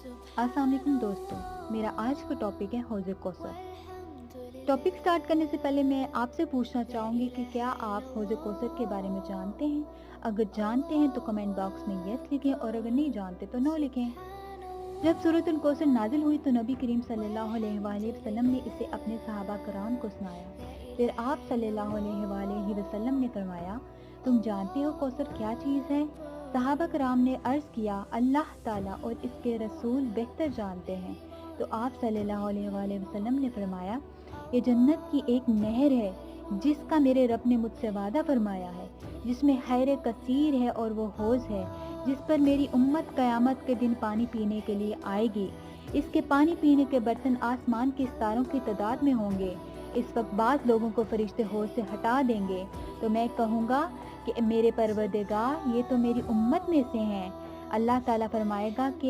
अस्सलाम वालेकुम दोस्तों, मेरा आज का टॉपिक है हौज़ कौसर। टॉपिक स्टार्ट करने से पहले मैं आपसे पूछना चाहूँगी कि क्या आप हौज़ कौसर के बारे में जानते हैं? अगर जानते हैं तो कमेंट बॉक्स में यस लिखें और अगर नहीं जानते तो नो लिखें। जब सूरतुल कौसर नाज़िल हुई तो नबी करीम सल्लल्लाहु अलैहि वसल्लम ने इसे अपने सहाबा कराम को सुनाया। फिर आप सल्लल्लाहु अलैहि वसल्लम ने फरमाया, तुम जानते हो कौसर क्या चीज़ है? सहाबा कराम ने अर्ज़ किया, अल्लाह ताला और इसके रसूल बेहतर जानते हैं। तो आप सल्लल्लाहु अलैहि वसल्लम ने फरमाया, ये जन्नत की एक नहर है जिसका मेरे रब ने मुझसे वादा फरमाया है, जिसमें खैर कसीर है और वो हौज़ है जिस पर मेरी उम्मत क़यामत के दिन पानी पीने के लिए आएगी। इसके पानी पीने के बर्तन आसमान के सितारों की तादाद में होंगे। इस वक्त बाज़ लोगों को फरिश्ते हौज़ से हटा देंगे तो मैं कहूँगा कि मेरे परवरदिगार, ये तो मेरी उम्मत में से हैं। अल्लाह ताला फरमाएगा कि